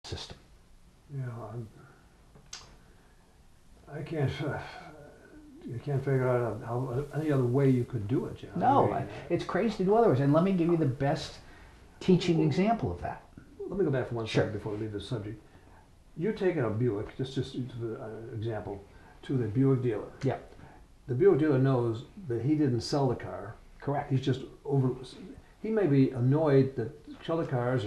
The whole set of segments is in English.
system. Yeah, I can't. You can't figure out how any other way you could do it. You know? No, it's crazy to do otherwise. And let me give you the best teaching example of that. Let me go back for one Sure. second before we leave this subject. You're taking a Buick, just example, to the Buick dealer. Yeah, The Buick dealer knows that he didn't sell the car. correct. He's just over. He may be annoyed that other cars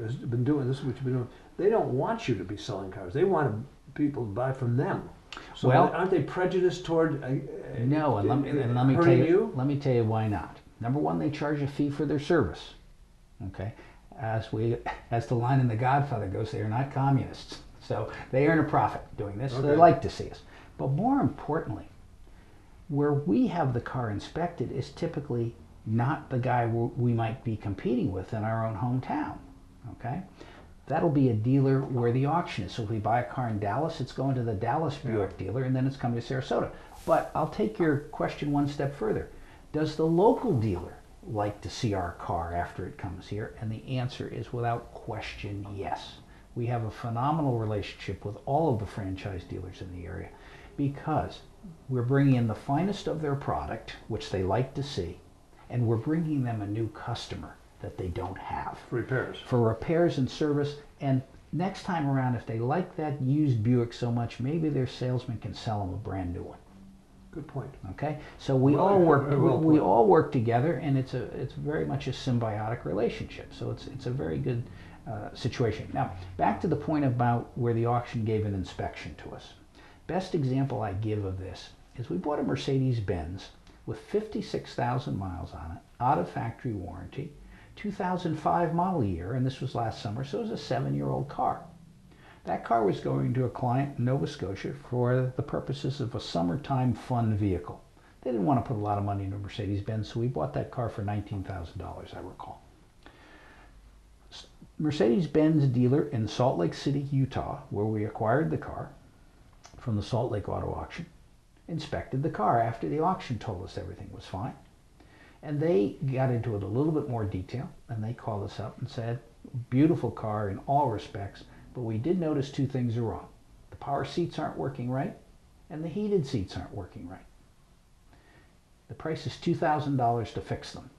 has been doing this, which you've been doing. They don't want you to be selling cars. They want people to buy from them. So Well, aren't they prejudiced toward? No, and let me tell hurting you. Let me tell you why not. Number one, they charge a fee for their service. Okay, as the line in The Godfather goes, they are not communists, so they earn a profit doing this. So they Okay. like to see us. But more importantly, where we have the car inspected is typically not the guy we might be competing with in our own hometown. Okay, that'll be a dealer where the auction is. So if we buy a car in Dallas, it's going to the Dallas Buick dealer, and then it's coming to Sarasota. But I'll take your question one step further. Does the local dealer like to see our car after it comes here? And the answer is without question, yes. We have a phenomenal relationship with all of the franchise dealers in the area because we're bringing in the finest of their product, which they like to see, and we're bringing them a new customer that they don't have. repairs. For repairs and service. And next time around, if they like that used Buick so much, maybe their salesman can sell them a brand new one. Good point. Okay, so we Well, all work. very well We put. all work together, and it's very much a symbiotic relationship. So it's a very good situation. Now back to the point about where the auction gave an inspection to us. Best example I give of this is we bought a Mercedes-Benz with 56,000 miles on it, out of factory warranty, 2005 model year, and this was last summer, so it was a 7-year-old car. That car was going to a client in Nova Scotia for the purposes of a summertime fun vehicle. They didn't want to put a lot of money into a Mercedes-Benz, so we bought that car for $19,000, I recall. Mercedes-Benz dealer in Salt Lake City, Utah, where we acquired the car from the Salt Lake Auto Auction, inspected the car after the auction told us everything was fine. And they got into it a little bit more detail, and they called us up and said, beautiful car in all respects, but we did notice two things are wrong. The power seats aren't working right, and the heated seats aren't working right. The price is $2,000 to fix them.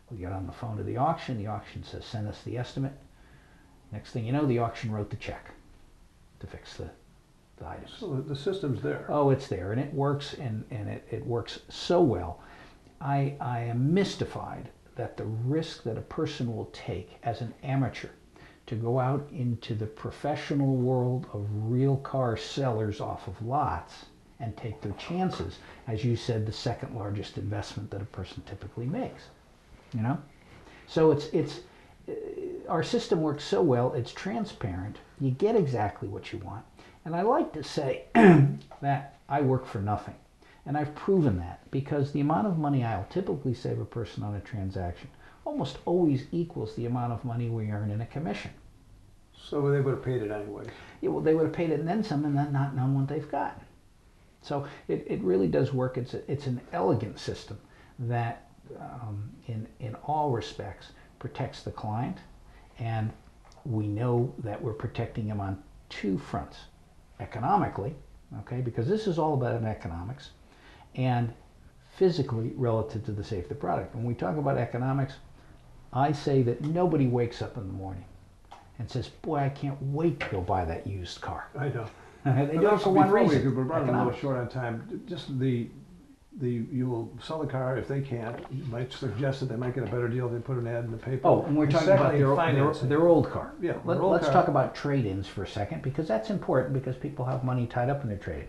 We got on the phone to the auction says, send us the estimate. Next thing you know, the auction wrote the check to fix the items. So the system's there. Oh, it's there, and it works, and it works so well. I am mystified that the risk that a person will take as an amateur to go out into the professional world of real car sellers off of lots and take their chances, as you said, the second largest investment that a person typically makes. You know, so it's our system works so well. It's transparent. You get exactly what you want, and I like to say that I work for nothing. And I've proven that because the amount of money I'll typically save a person on a transaction almost always equals the amount of money we earn in a commission. So they would have paid it anyway. Yeah, well, they would have paid it and then some, and then not known what they've got. So it really does work. It's an elegant system that in all respects protects the client, and we know that we're protecting him on two fronts. Economically, okay, because this is all about economics, and physically relative to the safety of the product. When we talk about economics, I say that nobody wakes up in the morning and says, boy, I can't wait to go buy that used car. I know. They do it for one reason. We're running a little Economics. short on time. Just you will sell the car if they can't. You might suggest that they might get a better deal if they put an ad in the paper. Oh, and we're talking about secondly, financing. their old car. Yeah, their old Let's car. talk about trade-ins for a second, because that's important, because people have money tied up in their trade-in.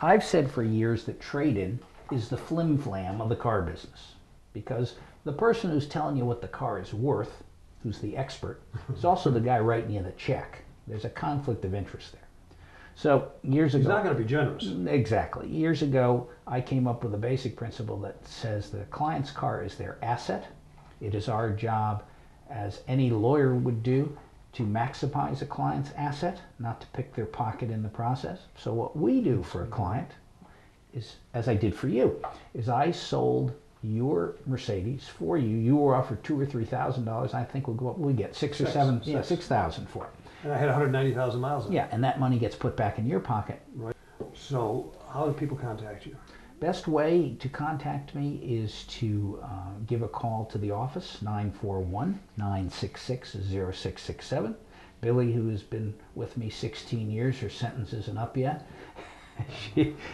I've said for years that trade-in is the flim-flam of the car business, because the person who's telling you what the car is worth, who's the expert, is also the guy writing you the check. There's a conflict of interest there. So years ago, He's not going to be generous. exactly. Years ago, I came up with a basic principle that says the client's car is their asset. It is our job, as any lawyer would do, to maximize a client's asset, not to pick their pocket in the process. So what we do for a client is, as I did for you, is I sold your Mercedes for you. You were offered $2,000 or $3,000. I think we'll go up. We get $6,000 or $7,000, yeah, $6,000 for it. And I had 190,000 miles on it. Yeah, and that money gets put back in your pocket. So how do people contact you? Best way to contact me is to give a call to the office, 941-966-0667. Billy, who has been with me 16 years, her sentence isn't up yet.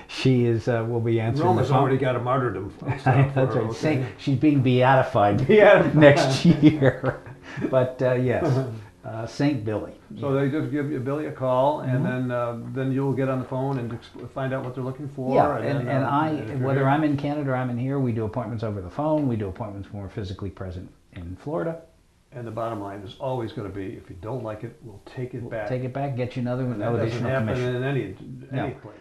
she is will be answering Roma's the phone. already got a martyrdom. That's her, right. okay. She's being beatified next year. But yes, Saint Billy. So they just give you Billy a call, and then you'll get on the phone and find out what they're looking for. Yeah, then, and I, if you're whether here- I'm in Canada or I'm in here, we do appointments over the phone. We do appointments when we're physically present in Florida. And the bottom line is always going to be, if you don't like it, we'll take it back. Take it back, get you another one, That no doesn't additional happen commission. in any No. place.